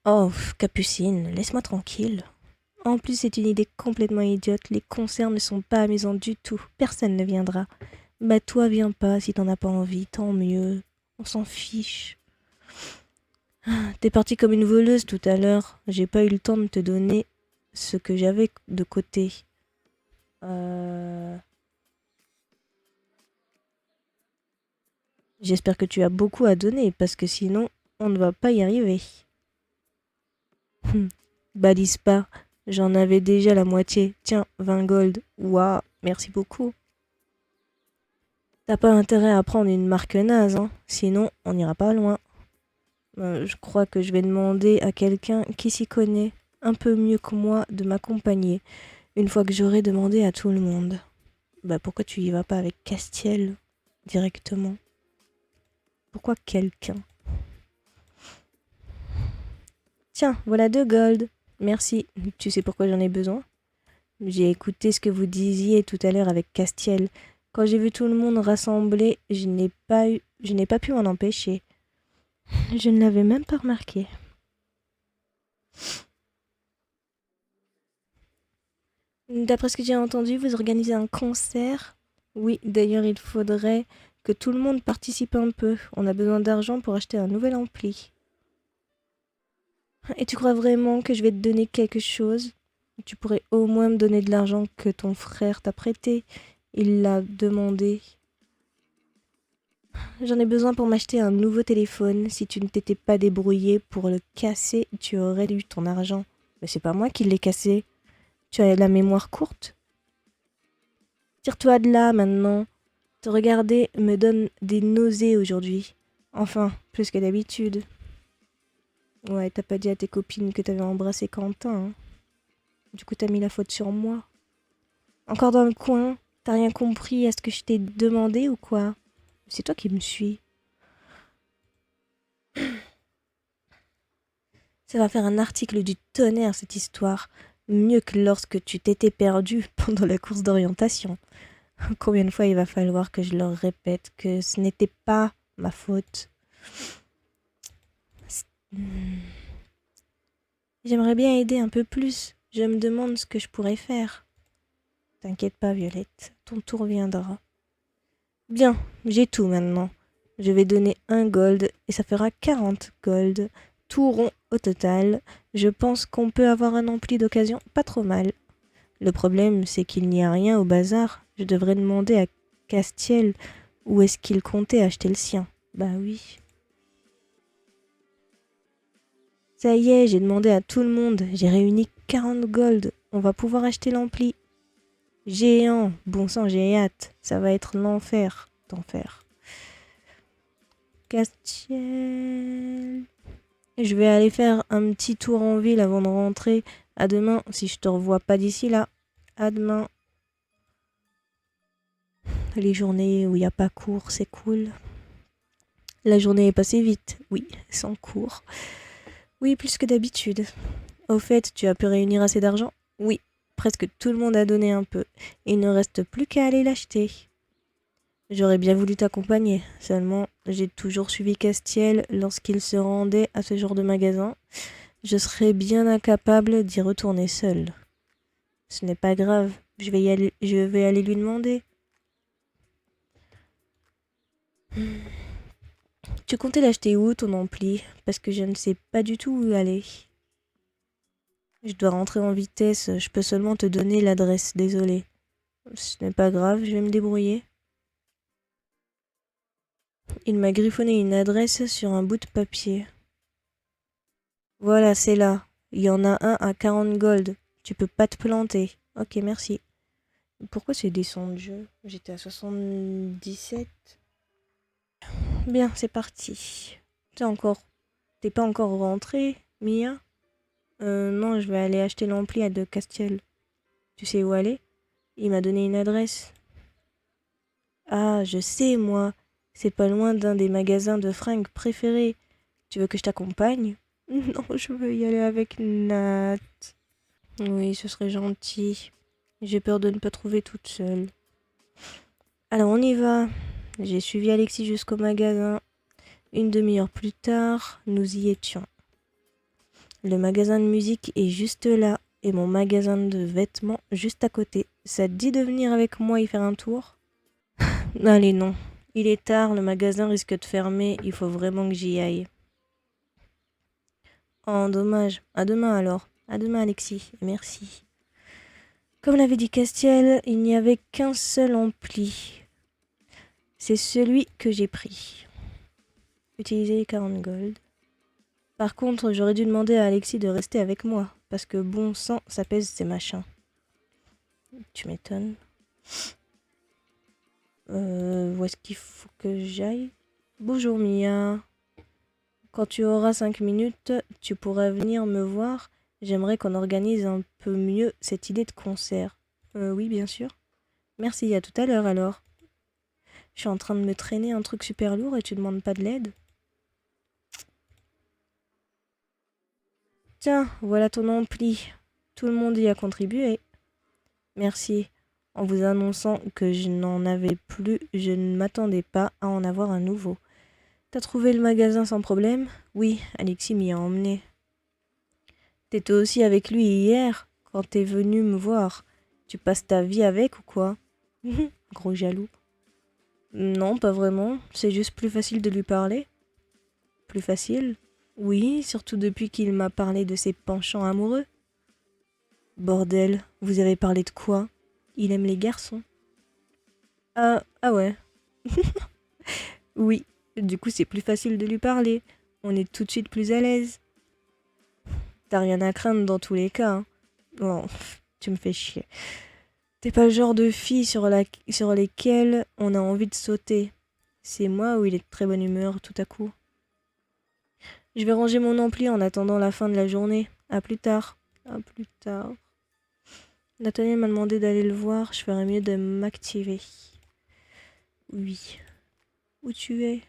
Oh, Capucine, laisse-moi tranquille. En plus, c'est une idée complètement idiote. Les concerts ne sont pas amusants du tout. Personne ne viendra. Bah toi, viens pas. Si t'en as pas envie, tant mieux. On s'en fiche. T'es partie comme une voleuse tout à l'heure. J'ai pas eu le temps de te donner ce que j'avais de côté. J'espère que tu as beaucoup à donner, parce que sinon, on ne va pas y arriver. Balise pas. J'en avais déjà la moitié. Tiens, 20 gold. Waouh, merci beaucoup. T'as pas intérêt à prendre une marque naze, hein. Sinon, on n'ira pas loin. Je crois que je vais demander à quelqu'un qui s'y connaît un peu mieux que moi de m'accompagner, une fois que j'aurai demandé à tout le monde. Bah pourquoi tu y vas pas avec Castiel directement? Pourquoi quelqu'un? Tiens, voilà 2 gold. Merci. Tu sais pourquoi j'en ai besoin? J'ai écouté ce que vous disiez tout à l'heure avec Castiel. Quand j'ai vu tout le monde rassemblé, je n'ai pas pu m'en empêcher. Je ne l'avais même pas remarqué. D'après ce que j'ai entendu, vous organisez un concert. Oui, d'ailleurs, il faudrait que tout le monde participe un peu. On a besoin d'argent pour acheter un nouvel ampli. Et tu crois vraiment que je vais te donner quelque chose? Tu pourrais au moins me donner de l'argent que ton frère t'a prêté. Il l'a demandé. J'en ai besoin pour m'acheter un nouveau téléphone. Si tu ne t'étais pas débrouillé pour le casser, tu aurais eu ton argent. Mais c'est pas moi qui l'ai cassé. Tu as la mémoire courte. Tire-toi de là maintenant. Te regarder me donne des nausées aujourd'hui. Enfin, plus que d'habitude. Ouais, t'as pas dit à tes copines que t'avais embrassé Quentin, hein. Du coup, t'as mis la faute sur moi. Encore dans le coin? T'as rien compris à ce que je t'ai demandé ou quoi? C'est toi qui me suis. Ça va faire un article du tonnerre, cette histoire. Mieux que lorsque tu t'étais perdu pendant la course d'orientation. Combien de fois il va falloir que je leur répète que ce n'était pas ma faute? J'aimerais bien aider un peu plus. Je me demande ce que je pourrais faire. T'inquiète pas, Violette, ton tour viendra. Bien, j'ai tout maintenant. Je vais donner un gold et ça fera 40 gold. Tout rond au total. Je pense qu'on peut avoir un ampli d'occasion pas trop mal. Le problème, c'est qu'il n'y a rien au bazar. Je devrais demander à Castiel où est-ce qu'il comptait acheter le sien. Bah oui. Ça y est, j'ai demandé à tout le monde. J'ai réuni 40 gold. On va pouvoir acheter l'ampli. Géant, bon sang, j'ai hâte. Ça va être l'enfer d'enfer. Castiel. Je vais aller faire un petit tour en ville avant de rentrer. À demain, si je te revois pas d'ici là. À demain. Les journées où il n'y a pas cours, c'est cool. La journée est passée vite, oui, sans cours. Oui, plus que d'habitude. Au fait, tu as pu réunir assez d'argent? Oui, presque tout le monde a donné un peu. Il ne reste plus qu'à aller l'acheter. J'aurais bien voulu t'accompagner, seulement j'ai toujours suivi Castiel lorsqu'il se rendait à ce genre de magasin. Je serais bien incapable d'y retourner seule. Ce n'est pas grave, je vais aller lui demander. Tu comptais l'acheter où ton ampli? Parce que je ne sais pas du tout où aller. Je dois rentrer en vitesse, je peux seulement te donner l'adresse, désolé. Ce n'est pas grave, je vais me débrouiller. Il m'a griffonné une adresse sur un bout de papier. Voilà, c'est là. Il y en a un à 40 gold. Tu peux pas te planter. Ok, merci. Pourquoi c'est descendu? J'étais à 77. Bien, c'est parti. T'es pas encore rentré, Mia? Non, je vais aller acheter l'ampli à De Castiel. Tu sais où aller? Il m'a donné une adresse. Ah, je sais, moi. C'est pas loin d'un des magasins de fringues préférés. Tu veux que je t'accompagne? Non, je veux y aller avec Nat. Oui, ce serait gentil. J'ai peur de ne pas trouver toute seule. Alors, on y va. J'ai suivi Alexis jusqu'au magasin. Une demi-heure plus tard, nous y étions. Le magasin de musique est juste là et mon magasin de vêtements juste à côté. Ça te dit de venir avec moi y faire un tour? Allez, non. Il est tard, le magasin risque de fermer, il faut vraiment que j'y aille. Oh, dommage. À demain alors. À demain, Alexis. Et merci. Comme l'avait dit Castiel, il n'y avait qu'un seul ampli. C'est celui que j'ai pris. Utiliser les 40 gold. Par contre, j'aurais dû demander à Alexis de rester avec moi, parce que bon sang, ça pèse ces machins. Tu m'étonnes. Où est-ce qu'il faut que j'aille? Bonjour Mia. Quand tu auras 5 minutes, tu pourras venir me voir. J'aimerais qu'on organise un peu mieux cette idée de concert. Oui, bien sûr. Merci, à tout à l'heure alors. Je suis en train de me traîner un truc super lourd et tu demandes pas de l'aide? Tiens, voilà ton ampli. Tout le monde y a contribué. Merci. En vous annonçant que je n'en avais plus, je ne m'attendais pas à en avoir un nouveau. T'as trouvé le magasin sans problème? Oui, Alexis m'y a emmené. T'étais aussi avec lui hier, quand t'es venu me voir. Tu passes ta vie avec ou quoi? Gros jaloux. Non, pas vraiment. C'est juste plus facile de lui parler. Plus facile? Oui, surtout depuis qu'il m'a parlé de ses penchants amoureux. Bordel, vous avez parlé de quoi? Il aime les garçons. Ah ouais. Oui, du coup c'est plus facile de lui parler. On est tout de suite plus à l'aise. T'as rien à craindre dans tous les cas, hein. Bon, tu me fais chier. T'es pas le genre de fille sur lesquelles on a envie de sauter. C'est moi où il est de très bonne humeur tout à coup. Je vais ranger mon ampli en attendant la fin de la journée. À plus tard. À plus tard. Nathalie m'a demandé d'aller le voir. Je ferais mieux de m'activer. Oui. Où tu es?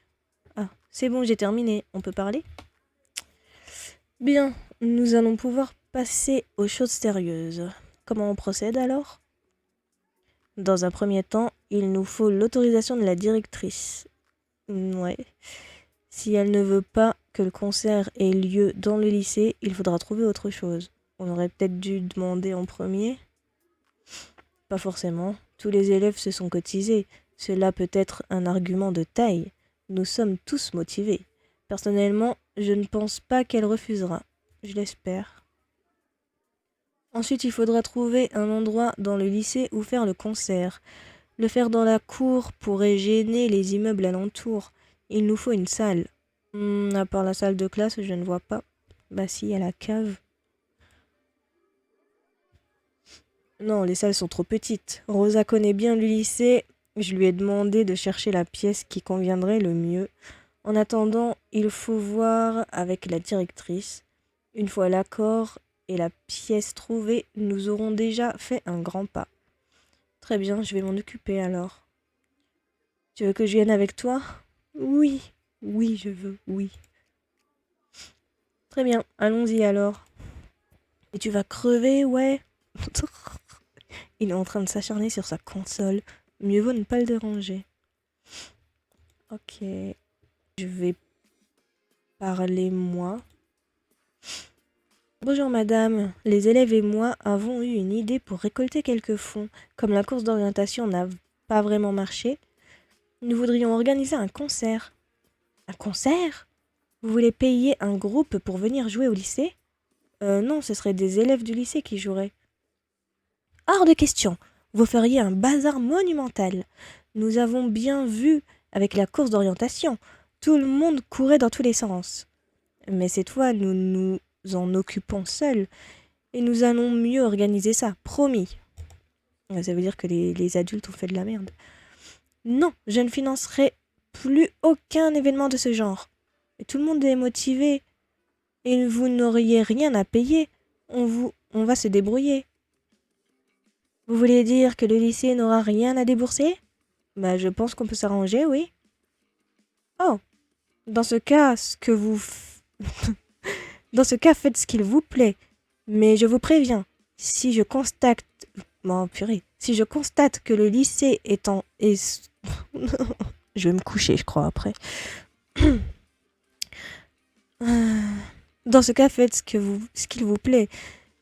Ah, c'est bon, j'ai terminé. On peut parler? Bien, nous allons pouvoir passer aux choses sérieuses. Comment on procède alors? Dans un premier temps, il nous faut l'autorisation de la directrice. Ouais. Si elle ne veut pas que le concert ait lieu dans le lycée, il faudra trouver autre chose. On aurait peut-être dû demander en premier. Pas forcément. Tous les élèves se sont cotisés. Cela peut être un argument de taille. Nous sommes tous motivés. Personnellement, je ne pense pas qu'elle refusera. Je l'espère. Ensuite, il faudra trouver un endroit dans le lycée où faire le concert. Le faire dans la cour pourrait gêner les immeubles alentours. Il nous faut une salle. À part la salle de classe, je ne vois pas. Bah si, à la cave. Non, les salles sont trop petites. Rosa connaît bien le lycée. Je lui ai demandé de chercher la pièce qui conviendrait le mieux. En attendant, il faut voir avec la directrice. Une fois l'accord et la pièce trouvée, nous aurons déjà fait un grand pas. Très bien, je vais m'en occuper alors. Tu veux que je vienne avec toi? Oui, oui, je veux, oui. Très bien, allons-y alors. Et tu vas crever, ouais? Il est en train de s'acharner sur sa console. Mieux vaut ne pas le déranger. Ok. Je vais parler moi. Bonjour madame, les élèves et moi avons eu une idée pour récolter quelques fonds. Comme la course d'orientation n'a pas vraiment marché, nous voudrions organiser un concert. Un concert? Vous voulez payer un groupe pour venir jouer au lycée? Non, ce seraient des élèves du lycée qui joueraient. Hors de question. Vous feriez un bazar monumental. Nous avons bien vu avec la course d'orientation. Tout le monde courait dans tous les sens. Mais cette fois, nous nous en occupons seuls. Et nous allons mieux organiser ça, promis. Ça veut dire que les adultes ont fait de la merde. Non, je ne financerai plus aucun événement de ce genre. Et tout le monde est motivé. Et vous n'auriez rien à payer. On va se débrouiller. Vous voulez dire que le lycée n'aura rien à débourser? Bah, je pense qu'on peut s'arranger, oui. Oh, dans ce cas, dans ce cas, faites ce qu'il vous plaît. Mais je vous préviens, si je constate... Bon, purée. Si je constate que le lycée est... Je vais me coucher, je crois, après. Dans ce cas, faites ce qu'il vous plaît.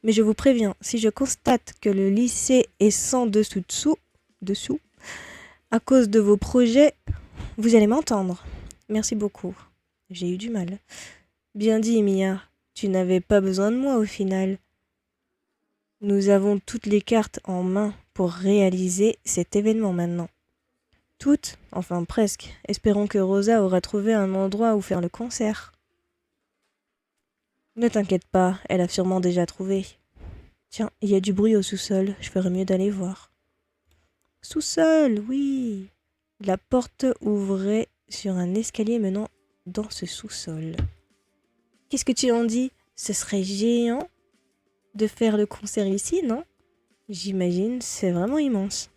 Mais je vous préviens, si je constate que le lycée est sans dessous, à cause de vos projets, vous allez m'entendre. Merci beaucoup. J'ai eu du mal. Bien dit, Mia. Tu n'avais pas besoin de moi au final. Nous avons toutes les cartes en main pour réaliser cet événement maintenant. Toutes, enfin presque. Espérons que Rosa aura trouvé un endroit où faire le concert. Ne t'inquiète pas, elle a sûrement déjà trouvé. Tiens, il y a du bruit au sous-sol, je ferais mieux d'aller voir. Sous-sol, oui. La porte ouvrait sur un escalier menant dans ce sous-sol. Qu'est-ce que tu en dis? Ce serait géant de faire le concert ici, non? J'imagine, c'est vraiment immense.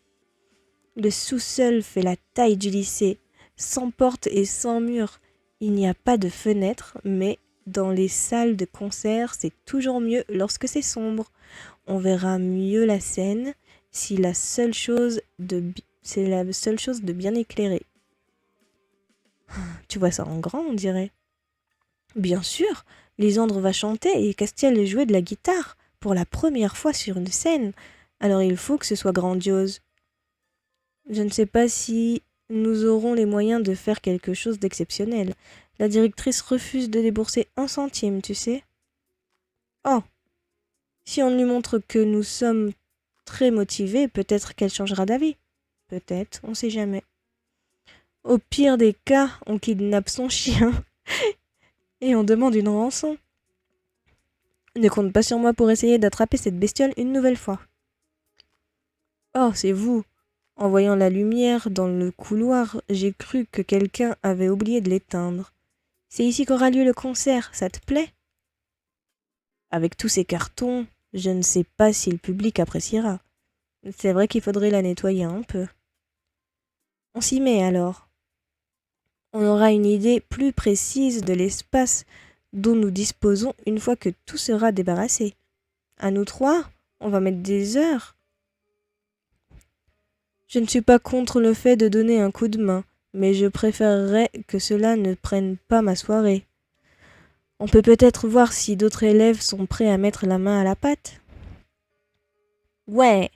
Le sous-sol fait la taille du lycée, sans porte et sans mur. Il n'y a pas de fenêtre, mais dans les salles de concert, c'est toujours mieux lorsque c'est sombre. On verra mieux la scène si la seule chose c'est la seule chose de bien éclairée. Tu vois ça en grand, on dirait. Bien sûr, Lysandre va chanter et Castiel jouer de la guitare pour la première fois sur une scène. Alors il faut que ce soit grandiose. Je ne sais pas si nous aurons les moyens de faire quelque chose d'exceptionnel. La directrice refuse de débourser un centime, tu sais. Oh, si on lui montre que nous sommes très motivés, peut-être qu'elle changera d'avis. Peut-être, on sait jamais. Au pire des cas, on kidnappe son chien et on demande une rançon. Ne compte pas sur moi pour essayer d'attraper cette bestiole une nouvelle fois. Oh, c'est vous. En voyant la lumière dans le couloir, j'ai cru que quelqu'un avait oublié de l'éteindre. C'est ici qu'aura lieu le concert, ça te plaît? Avec tous ces cartons, je ne sais pas si le public appréciera. C'est vrai qu'il faudrait la nettoyer un peu. On s'y met alors. On aura une idée plus précise de l'espace dont nous disposons une fois que tout sera débarrassé. À nous trois, on va mettre des heures. Je ne suis pas contre le fait de donner un coup de main, mais je préférerais que cela ne prenne pas ma soirée. On peut peut-être voir si d'autres élèves sont prêts à mettre la main à la pâte. Ouais,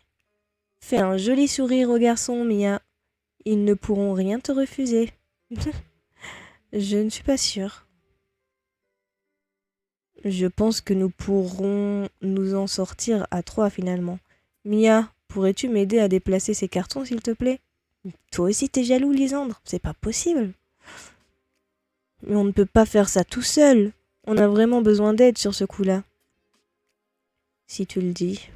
fais un joli sourire aux garçons, Mia. Ils ne pourront rien te refuser. Je ne suis pas sûre. Je pense que nous pourrons nous en sortir à trois finalement. Mia, pourrais-tu m'aider à déplacer ces cartons, s'il te plaît? Toi aussi t'es jaloux, Lysandre, c'est pas possible. Mais on ne peut pas faire ça tout seul. On a vraiment besoin d'aide sur ce coup-là. Si tu le dis.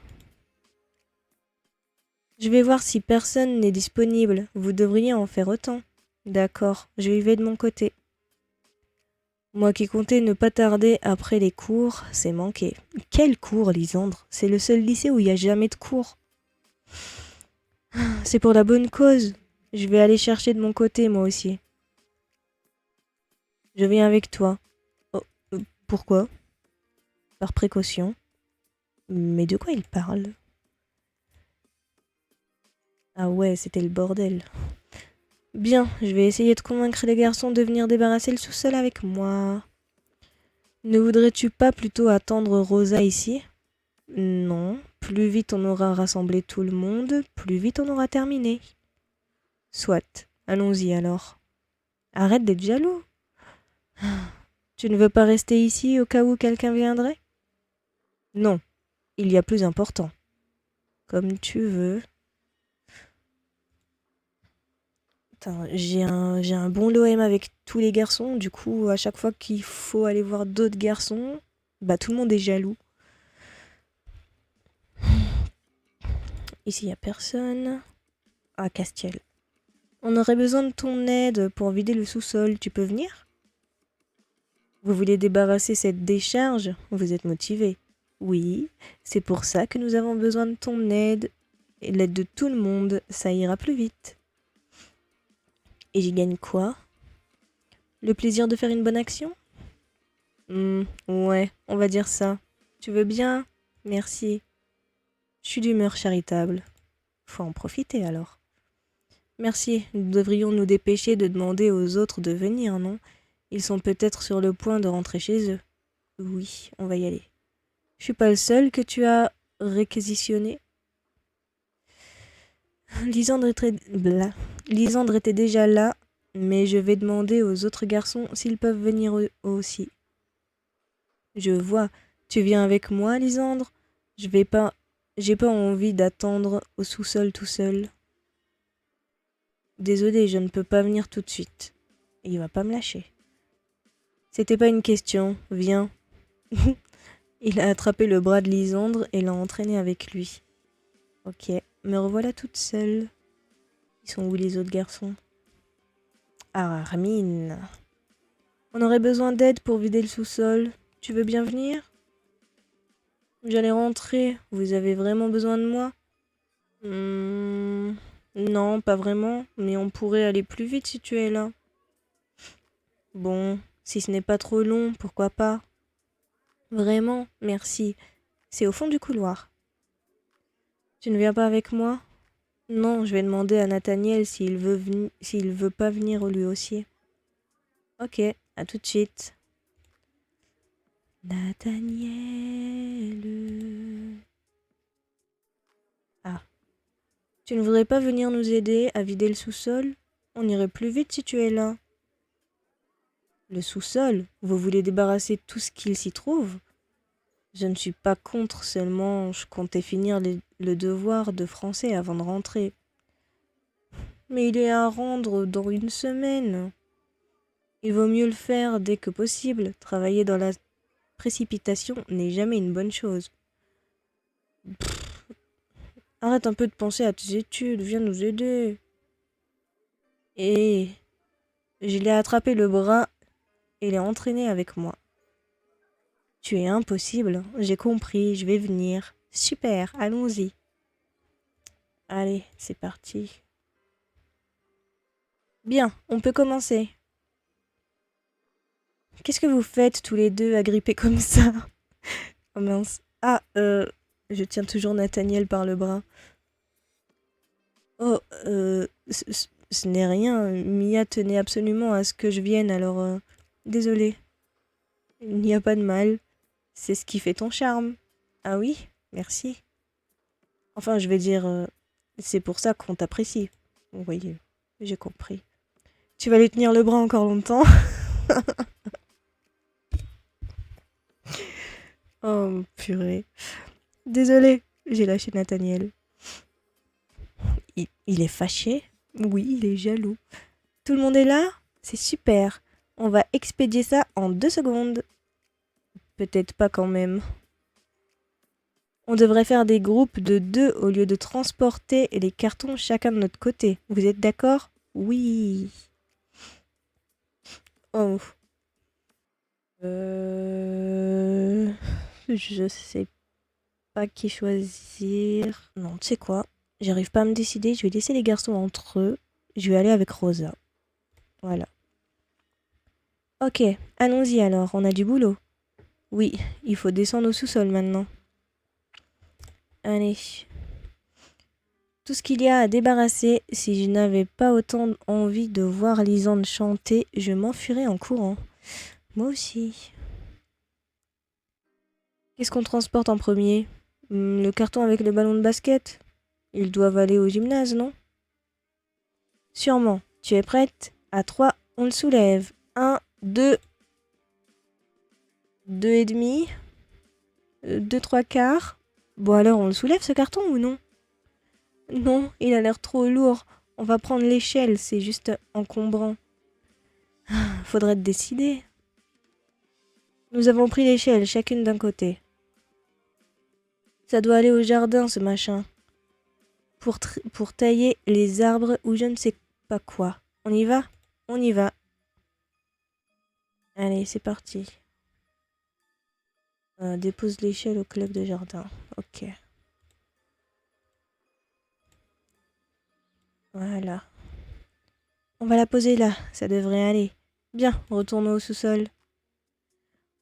Je vais voir si personne n'est disponible. Vous devriez en faire autant. D'accord, je y vais de mon côté. Moi qui comptais ne pas tarder après les cours, c'est manqué. Quel cours, Lysandre? C'est le seul lycée où il n'y a jamais de cours. C'est pour la bonne cause. Je vais aller chercher de mon côté, moi aussi. Je viens avec toi. Oh, pourquoi? Par précaution. Mais de quoi il parle? Ah ouais, c'était le bordel. Bien, je vais essayer de convaincre les garçons de venir débarrasser le sous-sol avec moi. Ne voudrais-tu pas plutôt attendre Rosa ici? Non, plus vite on aura rassemblé tout le monde, plus vite on aura terminé. Soit, allons-y alors. Arrête d'être jaloux. Tu ne veux pas rester ici au cas où quelqu'un viendrait? Non, il y a plus important. Comme tu veux. J'ai un bon LOM avec tous les garçons, du coup, à chaque fois qu'il faut aller voir d'autres garçons, bah tout le monde est jaloux. Ici, il n'y a personne. Ah, Castiel. On aurait besoin de ton aide pour vider le sous-sol. Tu peux venir? Vous voulez débarrasser cette décharge? Vous êtes motivé. Oui, c'est pour ça que nous avons besoin de ton aide. Et l'aide de tout le monde, ça ira plus vite. Et j'y gagne quoi? Le plaisir de faire une bonne action? Ouais, on va dire ça. Tu veux bien? Merci. Je suis d'humeur charitable. Faut en profiter alors. Merci, nous devrions nous dépêcher de demander aux autres de venir, non? Ils sont peut-être sur le point de rentrer chez eux. Oui, on va y aller. Je suis pas le seul que tu as réquisitionné. Lisandre était déjà là, mais je vais demander aux autres garçons s'ils peuvent venir eux aussi. Je vois. Tu viens avec moi, Lisandre? J'ai pas envie d'attendre au sous-sol tout seul. Désolé, je ne peux pas venir tout de suite. Il va pas me lâcher. C'était pas une question. Viens. Il a attrapé le bras de Lisandre et l'a entraîné avec lui. Ok, me revoilà toute seule. Ils sont où les autres garçons? Ah, Armin. On aurait besoin d'aide pour vider le sous-sol. Tu veux bien venir? J'allais rentrer. Vous avez vraiment besoin de moi? Non, pas vraiment, mais on pourrait aller plus vite si tu es là. Bon, si ce n'est pas trop long, pourquoi pas? Vraiment, merci. C'est au fond du couloir. Tu ne viens pas avec moi? Non, je vais demander à Nathaniel s'il veut pas venir lui aussi. Ok, à tout de suite. Nathaniel. Ah. Tu ne voudrais pas venir nous aider à vider le sous-sol? On irait plus vite si tu es là. Le sous-sol? Vous voulez débarrasser tout ce qu'il s'y trouve? Je ne suis pas contre, seulement je comptais finir le devoir de français avant de rentrer. Mais il est à rendre dans une semaine. Il vaut mieux le faire dès que possible. Travailler dans la précipitation n'est jamais une bonne chose. Arrête un peu de penser à tes études, viens nous aider. Et je l'ai attrapé le bras et l'ai entraîné avec moi. Tu es impossible, j'ai compris, je vais venir. Super, allons-y. Allez, c'est parti. Bien, on peut commencer. Qu'est-ce que vous faites tous les deux agrippés comme ça? Oh mince. Ah, je tiens toujours Nathaniel par le bras. Oh, ce n'est rien. Mia tenait absolument à ce que je vienne, alors désolée. Il n'y a pas de mal. C'est ce qui fait ton charme. Ah oui, merci. Enfin, je vais dire, c'est pour ça qu'on t'apprécie. Vous voyez, j'ai compris. Tu vas lui tenir le bras encore longtemps? Oh, purée. Désolée, j'ai lâché Nathaniel. Il est fâché? Oui, il est jaloux. Tout le monde est là? C'est super. On va expédier ça en 2 secondes. Peut-être pas quand même. On devrait faire des groupes de 2 au lieu de transporter les cartons chacun de notre côté. Vous êtes d'accord? Oui. Oh. Je sais pas qui choisir. Non, tu sais quoi? J'arrive pas à me décider. Je vais laisser les garçons entre eux. Je vais aller avec Rosa. Voilà. Ok, allons-y alors. On a du boulot. Oui, il faut descendre au sous-sol maintenant. Allez. Tout ce qu'il y a à débarrasser, si je n'avais pas autant envie de voir Lisande chanter, je m'enfuirais en courant. Moi aussi. Qu'est-ce qu'on transporte en premier? Le carton avec le ballon de basket? Ils doivent aller au gymnase, non? Sûrement. Tu es prête? À 3, on le soulève. 1, 2, 2 et demi, 2, 3 quarts. Bon alors, on le soulève ce carton ou non? Non, il a l'air trop lourd. On va prendre l'échelle, c'est juste encombrant. Faudrait te décider. Nous avons pris l'échelle, chacune d'un côté. Ça doit aller au jardin, ce machin. Pour tailler les arbres ou je ne sais pas quoi. On y va? On y va. Allez, c'est parti. Dépose l'échelle au club de jardin. Ok. Voilà. On va la poser là, ça devrait aller. Bien, retournons au sous-sol.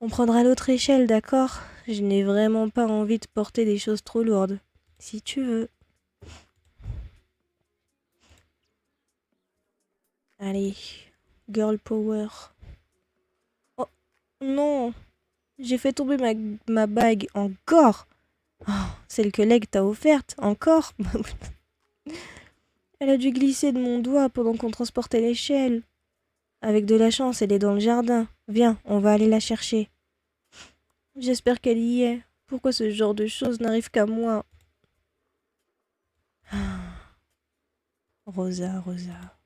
On prendra l'autre échelle, d'accord? Je n'ai vraiment pas envie de porter des choses trop lourdes. Si tu veux. Allez, girl power. Oh, non! J'ai fait tomber ma bague. Encore! Oh, celle que Leg t'a offerte. Encore? Elle a dû glisser de mon doigt pendant qu'on transportait l'échelle. Avec de la chance, elle est dans le jardin. Viens, on va aller la chercher. J'espère qu'elle y est. Pourquoi ce genre de choses n'arrive qu'à moi? Rosa, Rosa.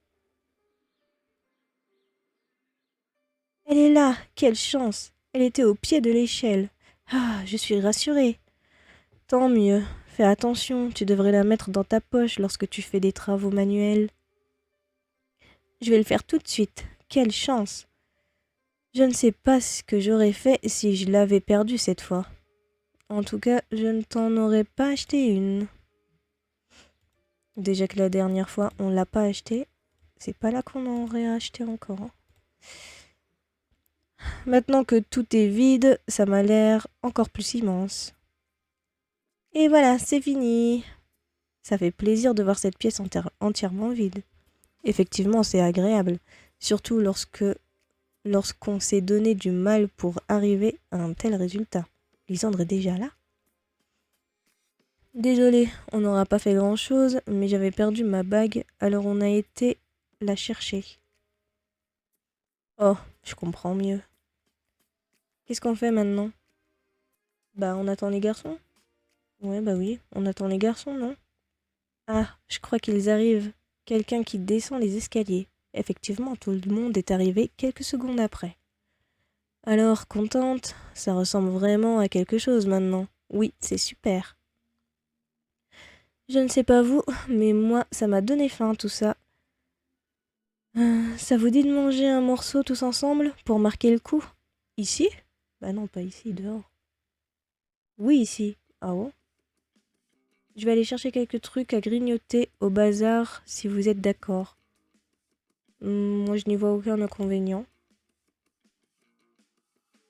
Elle est là, quelle chance! Elle était au pied de l'échelle. Ah, je suis rassurée. Tant mieux. Fais attention, tu devrais la mettre dans ta poche lorsque tu fais des travaux manuels. Je vais le faire tout de suite. Quelle chance! Je ne sais pas ce que j'aurais fait si je l'avais perdue cette fois. En tout cas, je ne t'en aurais pas acheté une. Déjà que la dernière fois, on l'a pas acheté. C'est pas là qu'on en aurait acheté encore. Hein. Maintenant que tout est vide, ça m'a l'air encore plus immense. Et voilà, c'est fini. Ça fait plaisir de voir cette pièce entièrement vide. Effectivement, c'est agréable. Surtout lorsqu'on s'est donné du mal pour arriver à un tel résultat. Lisandre est déjà là. Désolée, on n'aura pas fait grand-chose, mais j'avais perdu ma bague, alors on a été la chercher. Oh, je comprends mieux. Qu'est-ce qu'on fait maintenant? Bah, on attend les garçons? Ouais, bah oui, on attend les garçons, non? Ah, je crois qu'ils arrivent. Quelqu'un qui descend les escaliers. Effectivement, tout le monde est arrivé quelques secondes après. Alors, contente? Ça ressemble vraiment à quelque chose maintenant. Oui, c'est super. Je ne sais pas vous, mais moi, ça m'a donné faim tout ça. Ça vous dit de manger un morceau tous ensemble pour marquer le coup? Ici? Bah non, pas ici, dehors. Oui, ici. Ah bon? Je vais aller chercher quelques trucs à grignoter au bazar si vous êtes d'accord. Moi, je n'y vois aucun inconvénient.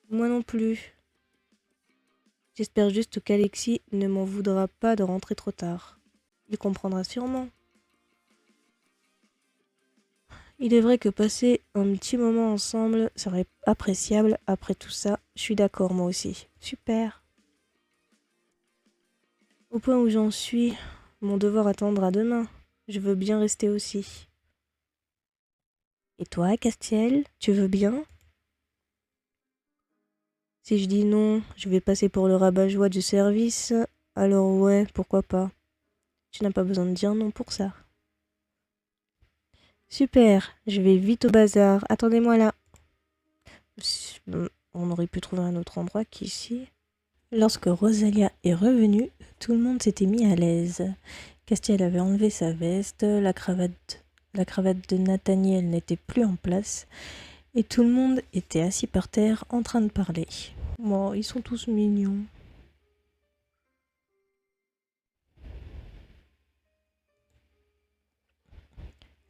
Moi non plus. J'espère juste qu'Alexis ne m'en voudra pas de rentrer trop tard. Il comprendra sûrement. Il est vrai que passer un petit moment ensemble serait appréciable après tout ça. Je suis d'accord, moi aussi. Super. Au point où j'en suis, mon devoir attendra demain. Je veux bien rester aussi. Et toi, Castiel, tu veux bien? Si je dis non, je vais passer pour le rabat-joie du service. Alors ouais, pourquoi pas. Tu n'as pas besoin de dire non pour ça. Super, je vais vite au bazar. Attendez-moi là. On aurait pu trouver un autre endroit qu'ici. Lorsque Rosalia est revenue, tout le monde s'était mis à l'aise. Castiel avait enlevé sa veste, la cravate de Nathaniel n'était plus en place, et tout le monde était assis par terre en train de parler. Bon, ils sont tous mignons.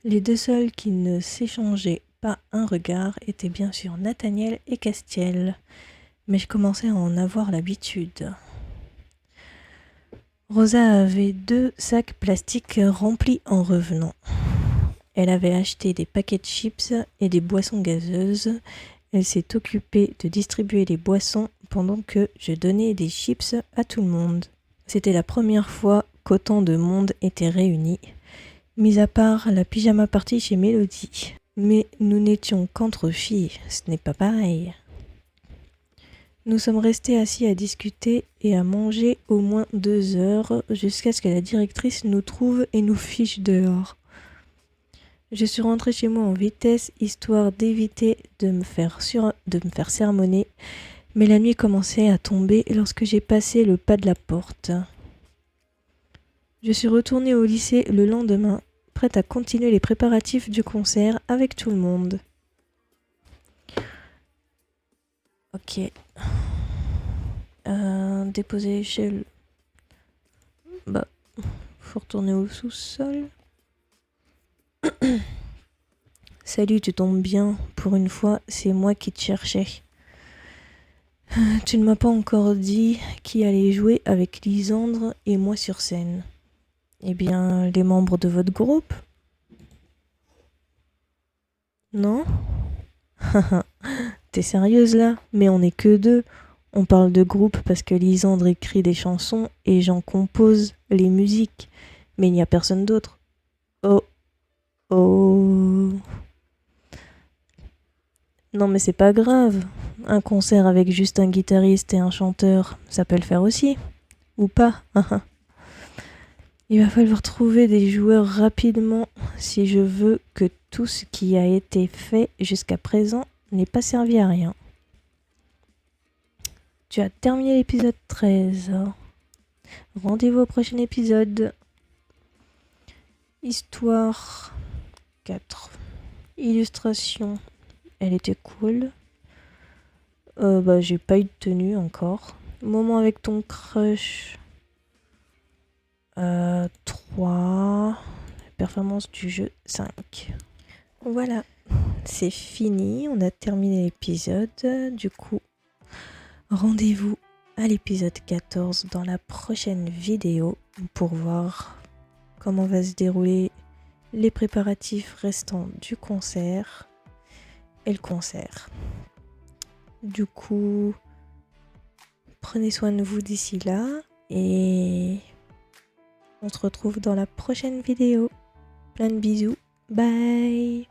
Les deux seuls qui ne s'échangeaient pas un regard étaient bien sûr Nathaniel et Castiel, mais je commençais à en avoir l'habitude. Rosa avait 2 sacs plastiques remplis en revenant. Elle avait acheté des paquets de chips et des boissons gazeuses. Elle s'est occupée de distribuer les boissons pendant que je donnais des chips à tout le monde. C'était la première fois qu'autant de monde était réuni, mis à part la pyjama party chez Mélodie. Mais nous n'étions qu'entre filles, ce n'est pas pareil. Nous sommes restés assis à discuter et à manger au moins 2 heures jusqu'à ce que la directrice nous trouve et nous fiche dehors. Je suis rentrée chez moi en vitesse, histoire d'éviter de me faire sermonner, mais la nuit commençait à tomber lorsque j'ai passé le pas de la porte. Je suis retournée au lycée le lendemain, prête à continuer les préparatifs du concert avec tout le monde. Ok. Déposer l'échelle. Bah, faut retourner au sous-sol. Salut, tu tombes bien. Pour une fois, c'est moi qui te cherchais. Tu ne m'as pas encore dit qui allait jouer avec Lisandre et moi sur scène. Eh bien, les membres de votre groupe? Non? T'es sérieuse là? Mais on n'est que 2. On parle de groupe parce que Lisandre écrit des chansons et j'en compose les musiques. Mais il n'y a personne d'autre. Oh. Oh. Non mais c'est pas grave. Un concert avec juste un guitariste et un chanteur, ça peut le faire aussi. Ou pas. Il va falloir trouver des joueurs rapidement si je veux que tout ce qui a été fait jusqu'à présent n'ait pas servi à rien. Tu as terminé l'épisode 13. Rendez-vous au prochain épisode. Histoire 4. Illustration. Elle était cool. J'ai pas eu de tenue encore. Moment avec ton crush. 3. Performance du jeu 5. Voilà, c'est fini. On a terminé l'épisode. Du coup, rendez-vous à l'épisode 14 dans la prochaine vidéo pour voir comment va se dérouler les préparatifs restants du concert et le concert. Du coup, prenez soin de vous d'ici là et on se retrouve dans la prochaine vidéo. Plein de bisous. Bye!